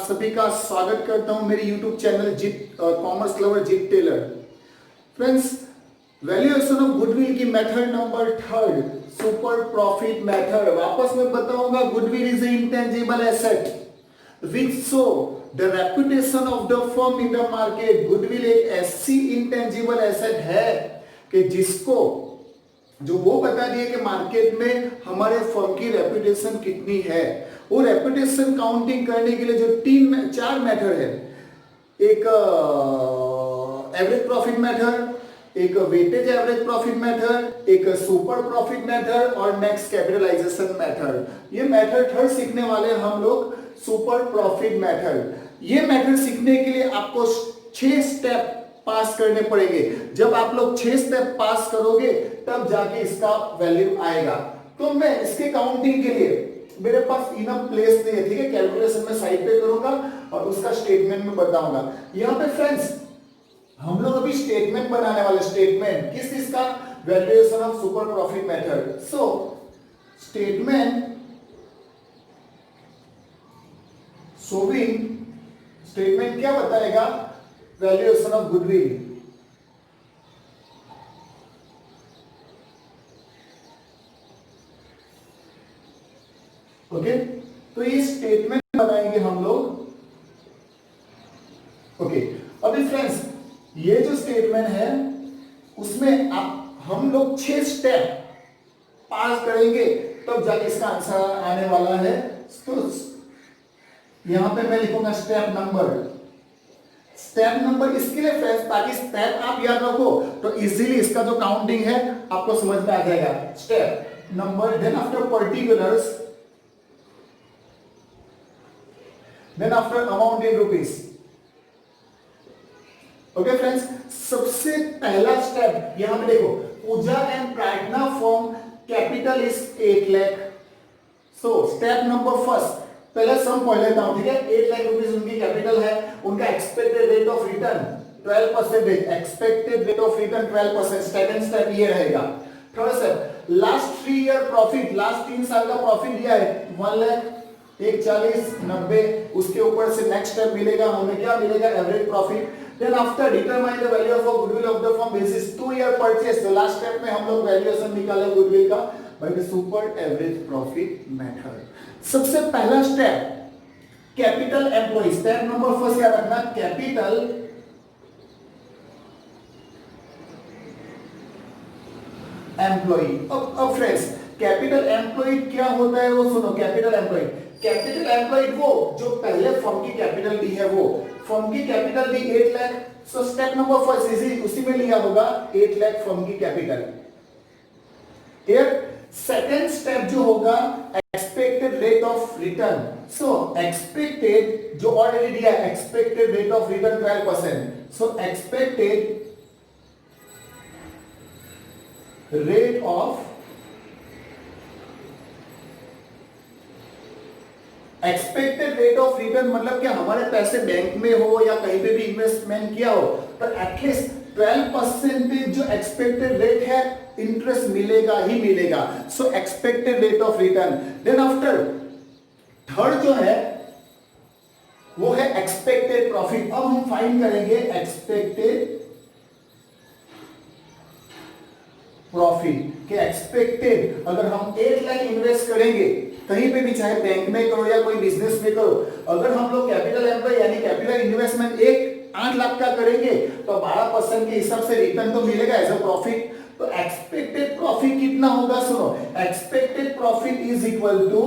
सभी का स्वागत करता हूं मेरे YouTube channel Jeet commerce lover Jeet Tailor. Friends, valuation of goodwill की method number 3 super profit method. वापस मैं बताऊंगा, goodwill is a intangible asset which show the reputation of the firm in the market. Goodwill एक ऐसी इंटेंजिबल एसेट है कि जिसको जो वो बता दिए कि मार्केट में हमारे फर्म की रेपुटेशन कितनी है। वो रेपुटेशन काउंटिंग करने के लिए जो चार मेथड है, एक एवरेज प्रॉफिट मेथड, एक वेटेज एवरेज प्रॉफिट मेथड, एक सुपर प्रॉफिट मेथड और नेक्स्ट कैपिटलाइजेशन मेथड। ये मेथड थर्ड सीखने वाले हम लोग सुपर प्रॉफिट मेथड। ये मेथड सीखने के लिए आपको 6 स्टेप पास करने पड़ेंगे। जब आप लोग 6 स्टेप पास करोगे तब जाके इसका वैल्यू आएगा। तो मैं इसके काउंटिंग के लिए मेरे पास इनफ प्लेस नहीं है, ठीक है। कैलकुलेशन में साइड पे करूंगा और उसका स्टेटमेंट में बताऊंगा। यहां पे फ्रेंड्स हम लोग अभी स्टेटमेंट बनाने वाले, स्टेटमेंट किस चीज का, valuation of super profit method. So statement showing, statement क्या बताएगा, वैल्यूएशन ऑफ गुडविल। ओके, तो ये स्टेटमेंट बनाएंगे हम लोग। ओके, अभी फ्रेंड्स ये जो स्टेटमेंट है उसमें आप हम लोग 6 स्टेप पास करेंगे तब जाके इसका आंसर आने वाला है। तो यहां पे मैं लिखूंगा स्टेप नंबर इसके लिए फ्रेंड्स, ताकि स्टेप आप याद रखो तो इजीली इसका जो काउंटिंग है आपको समझ में आ जाएगा। Step number, then after particulars, then after amount in rupees. Okay friends, सबसे पहला स्टेप यहां पे देखो, Puja and Prarthana firm capital is 8 lakh. So step number first, पहले सम पढ़ लेता हूं, ठीक है। 8 लाख रुपीस उनकी कैपिटल है, उनका expected rate of return 12%, expected rate of return 12%। Second step ये रहेगा। Third step, last 3 year profit, last 3 साल का प्रॉफिट दिया है 1 लाख, 1, 40, 90। उसके ऊपर से नेक्स्ट स्टेप मिलेगा हमें, क्या मिलेगा, average profit. Then after determine the value of goodwill of the firm basis 2 year purchase. तो लास्ट स्टेप में हम लोग वैल्यूएशन निकाले गुडविल का by the super average profit method. सबसे पहला step capital employ. Step number first क्या रखना, कैपिटल एम्प्लॉय। अब फ्रेंड्स कैपिटल एम्प्लॉय क्या होता है वो सुनो। कैपिटल एम्प्लॉय वो जो पहले फर्म की कैपिटल दी है, वो फर्म की कैपिटल दी 8 lakh. So step number first easy उसी में लिया होगा 8 लाख फर्म की कैपिटल। सेकेंड स्टेप जो होगा expected rate of return. So expected जो ऑलरेडी दिया है, expected rate of return 12%। So expected rate of return मतलब क्या, हमारे पैसे बैंक में हो या कहीं पे भी इन्वेस्टमेंट किया हो तो एटलीस्ट 12% जो एक्सपेक्टेड रेट है इंटरेस्ट मिलेगा ही मिलेगा। So expected rate of return. Then after third जो है वो है एक्सपेक्टेड प्रॉफिट। अब हम फाइंड करेंगे एक्सपेक्टेड प्रॉफिट के एक्सपेक्टेड, अगर हम 8 लाख इन्वेस्ट करेंगे कहीं पे भी, चाहे बैंक में करो या कोई बिजनेस में करो, अगर हम लोग कैपिटल एम्प्लॉय यानी कैपिटल इन्वेस्टमेंट 8 लाख का करेंगे तो 12% के हिसाब से रिटर्न तो मिलेगा एज अ प्रॉफिट। तो एक्सपेक्टेड प्रॉफिट कितना होगा, सुनो, expected profit is equal to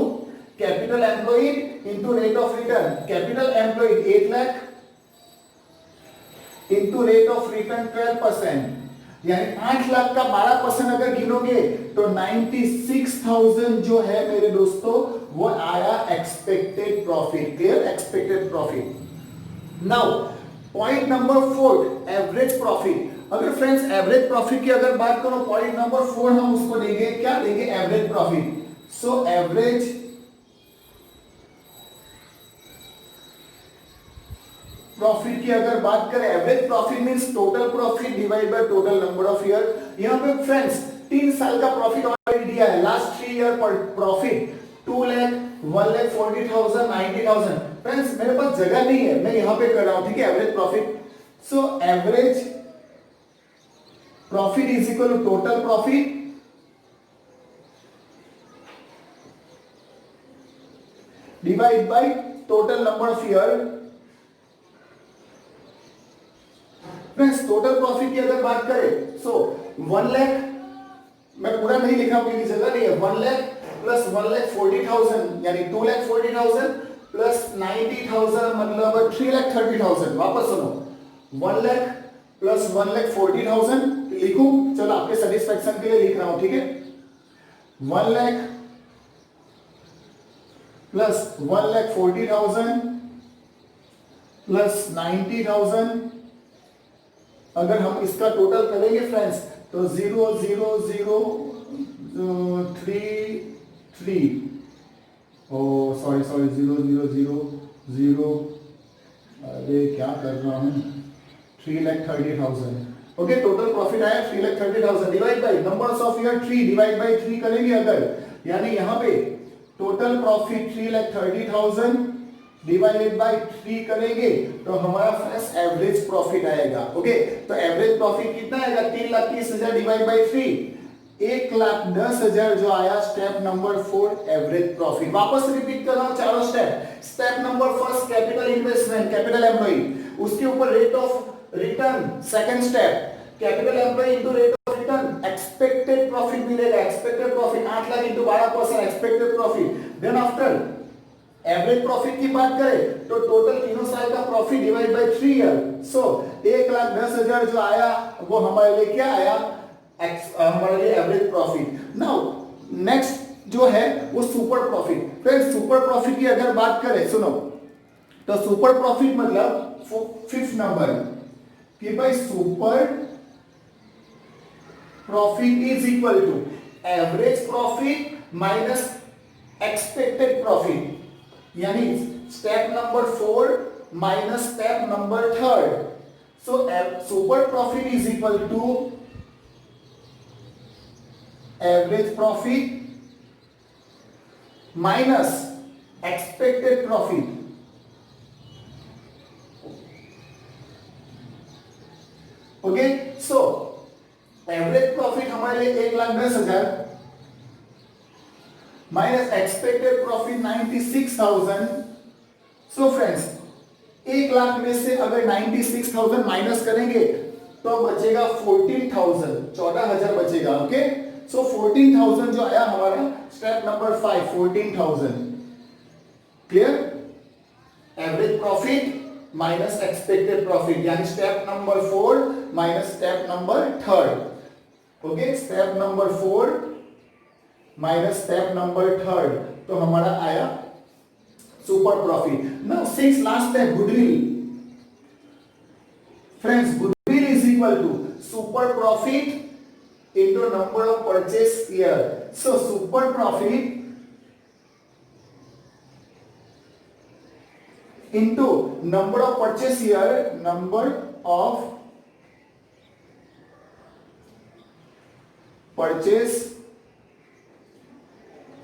capital employed into rate of return. Capital employed 8 lakh into rate of return 12%, यानी 8 लाख का 12% अगर गिनोगे तो 96,000 जो है मेरे दोस्तों वो आया expected profit. Clear, expected profit. Now point number 4 average profit. अगर फ्रेंड्स एवरेज प्रॉफिट की अगर बात करो, पॉइंट नंबर 4 हम उसको देंगे, क्या देंगे, average profit. So average profit की अगर बात करें, average profit means total profit divide by total number of year. यहां पे फ्रेंड्स 3 साल का प्रॉफिट ऑलरेडी दिया है, last 3 year profit 2 lakh, 1,40,000, 90,000। Friends मेरे पास जगह नहीं है, मैं यहां पे कर रहा हूं, ठीक है, average profit. So average profit is equal to total profit divide by total number of year. Friends total profit की अगर बात करें, सो 1 लाख, मैं पूरा नहीं लिखा क्योंकि जगह नहीं है, 1 लाख प्लस 1,40,000 यानी 2,40,000 प्लस 90,000 मतलब 3,30,000। वापस सुनो, 1 लाख प्लस 1,40,000 लिखूं, चलो आपके सेटिस्फेक्शन के लिए लिख रहा हूं, ठीक है। 1 लाख प्लस 1,40,000 प्लस 90,000, अगर हम इसका टोटल करेंगे फ्रेंड्स तो 0,0,0,3,3 ओ सॉरी 0,0,0,0, अरे क्या कर रहा हूं, 3,30,000। ओके, टोटल प्रॉफिट आया 3,30,000 divide by numbers of year 3 divide by 3 करेंगे अगर, यानी यहां पे टोटल प्रॉफिट 3,30,000 डिवाइडेड बाय 3 करेंगे तो हमारा फ्रेंड्स एवरेज प्रॉफिट आएगा। ओके, तो एवरेज प्रॉफिट कितना आएगा, 3,30,000 डिवाइड बाय 3, 1,10,000 जो आया स्टेप नंबर 4 एवरेज प्रॉफिट। वापस रिपीट कर रहा हूं चारों step. Step number first capital investment, capital employ, उसके ऊपर rate of return. Second step capital employ into rate of return, expected profit मिलेगा, expected profit 8 lakh into 12% expected profit. Then after average profit की बात करें तो टोटल तीनों साल का प्रॉफिट डिवाइड बाय 3 ईयर। सो 1,10,000 जो आया वो हमारे लिए क्या आया, हमारे लिए एवरेज प्रॉफिट। नाउ नेक्स्ट जो है वो super profit. Friends super profit की अगर बात करें, सुनो, तो सुपर प्रॉफिट मतलब 5th नंबर कि भाई super profit is equal to average profit minus expected profit, यानी step number 4 minus step number 3rd। So super profit is equal to average profit minus expected profit. Okay, so average profit हमारे लिए 1,10,000 minus expected profit 96,000। So friends 1 lakh में से अगर 96,000 minus करेंगे तो बचेगा 14,000, 14,000 बचेगा। ओके, सो 14,000 जो आया हमारा step number 5, 14,000। Clear, average profit minus expected profit, यानी step number 4 minus step number 3rd। Okay, step number 4 minus step number 3rd, तो हमारा आया सुपर प्रॉफिट। नाउ 6 लास्ट है goodwill. Friends goodwill is equal to super profit into number of purchase year. So super profit into number of purchase year, number of purchase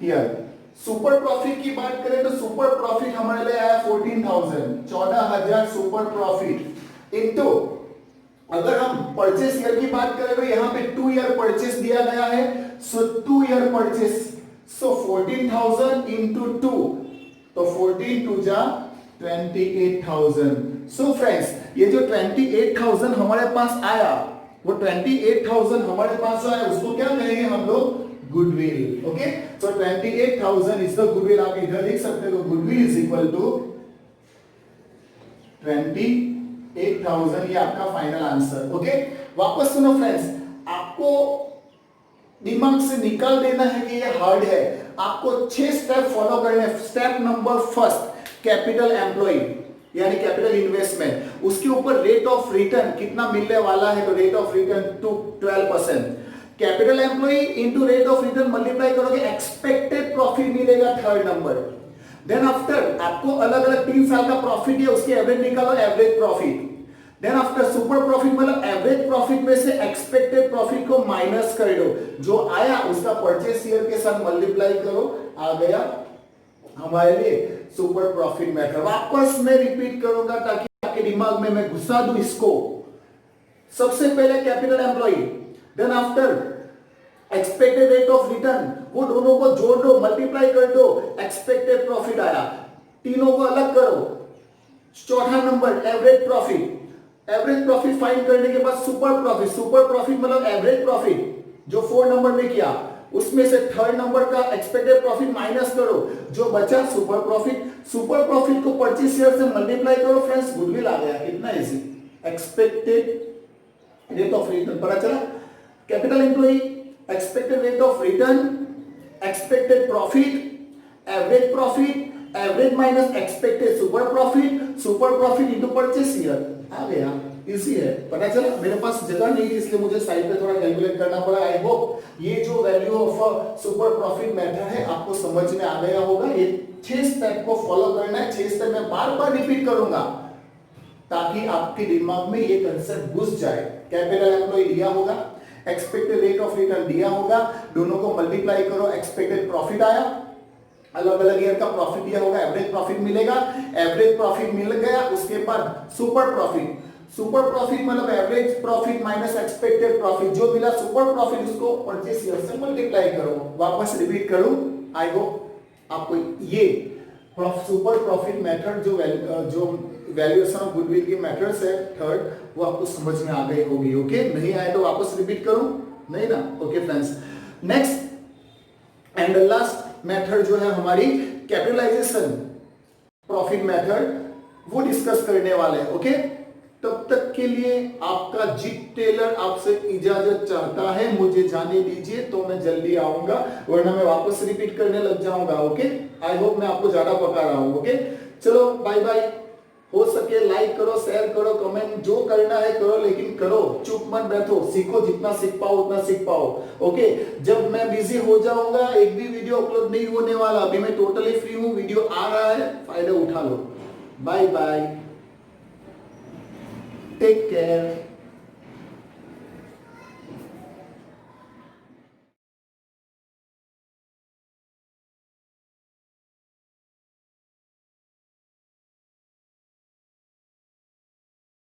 year. Super profit की बात करें तो super profit हमारे लिए आया 14,000, 14,000 super profit into, अगर हम purchase year की बात करें तो यहां पे 2 ईयर परचेस दिया गया है, सो 2 ईयर परचेस, सो 14,000 इनटू 2, तो 14 2 जा 28,000। सो फ्रेंड्स ये जो 28,000 हमारे पास आया, वो 28,000 हमारे पास जो आया उसको क्या कहेंगे हम लोग, goodwill. Okay, so 28,000 is the goodwill. आप इधर लिख सकते हो गुडविल इज इक्वल टू 28,000, ये आपका फाइनल आंसर। ओके, वापस सुनो फ्रेंड्स, आपको दिमाग से निकाल देना है कि ये हार्ड है। आपको 6 स्टेप फॉलो करने हैं। Step number first capital employ यानी कैपिटल इन्वेस्टमेंट, उसके ऊपर रेट ऑफ रिटर्न कितना मिलने वाला है, तो rate of return to 12%। Capital employ into rate of return multiply करोगे, एक्सपेक्टेड प्रॉफिट मिलेगा 3rd नंबर। देन आफ्टर आपको अलग अलग 3 साल का प्रॉफिट है, उसके एवरेज निकालो, average profit. Then after super profit मतलब एवरेज प्रॉफिट में से एक्सपेक्टेड प्रॉफिट को माइनस कर दो, जो आया उसका परचेस ईयर के साथ मल्टीप्लाई करो, आ गया हमारे लिए सुपर प्रॉफिट मेथड। वापस मैं रिपीट करूंगा ताकि आपके दिमाग में मैं घुसा दूं इसको। सबसे पहले capital employ, then after expected rate of return, वो दोनों को जोड़ दो, मल्टीप्लाई कर दो, एक्सपेक्टेड प्रॉफिट आया, तीनों को अलग करो। चौथा number average profit. Average profit find करने के बाद सुपर प्रॉफिट। सुपर प्रॉफिट मतलब एवरेज प्रॉफिट जो 4 नंबर में किया, उसमें से थर्ड नंबर का एक्सपेक्टेड प्रॉफिट माइनस करो, जो बचा सुपर प्रॉफिट। सुपर प्रॉफिट को परचेज शेयर से मल्टीप्लाई करो फ्रेंड्स, गुडविल आ गया। कितना easy, expected rate of return पता चला। Capital employ, expected rate of return, expected profit, average profit, average minus expected super profit into purchase share आ गया। इजी है, पता चला। मेरे पास जगह नहीं है इसलिए मुझे साइड पे थोड़ा कैलकुलेट करना पड़ा। आई होप ये जो value of super profit method है आपको समझ में आ गया होगा। ये 6 स्टेप को फॉलो करना है। 6 स्टेप मैं बार बार रिपीट करूंगा ताकि आपके दिमाग में ये कंसेप्ट घुस जाए। कैपिटल एम्प्लॉय दिया होगा, एक्सपेक्टेड रेट ऑफ रिटर्न दिया होगा, दोनों को मल्टीप्लाई करो, एक्सपेक्टेड प्रॉफिट आया, अलग अलग ईयर का प्रॉफिट दिया होगा, एवरेज प्रॉफिट मिलेगा। एवरेज प्रॉफिट मिल गया, उसके बाद सुपर प्रॉफिट। सुपर प्रॉफिट मतलब average profit minus expected profit, जो मिला सुपर प्रॉफिट उसको परचेज शेयर से मल्टीप्लाई करो। वापस रिपीट करूं, आई होप आपको ये सुपर प्रॉफिट मेथड जो वैल्यूएशन ऑफ गुडविल की मेथड्स है थर्ड, वो आपको समझ में आ गई होगी। ओके, नहीं आए तो वापस रिपीट करूं, नहीं ना? Okay friends, next and last method जो है हमारी कैपिटलाइजेशन प्रॉफिट मेथड, वो डिस्कस करने वाले हैं। ओके, तब तक के लिए आपका जीत टेलर आपसे इजाजत चाहता है। मुझे जाने दीजिए तो मैं जल्दी आऊंगा, वरना मैं वापस रिपीट करने लग जाऊंगा। ओके, आई होप मैं आपको ज्यादा पका रहा हूं। ओके, चलो बाय बाय। हो सके लाइक करो, शेयर करो, कमेंट जो करना है करो, लेकिन करो, चुप मत बैठो, सीखो, जितना सीख पाओ उतना सीख पाओ। ओके, जब मैं बिजी हो जाऊंगा एक भी वीडियो अपलोड नहीं होने वाला। अभी मैं टोटली फ्री हूं, वीडियो आ रहा है, फायदा उठा लो। Bye bye, take care.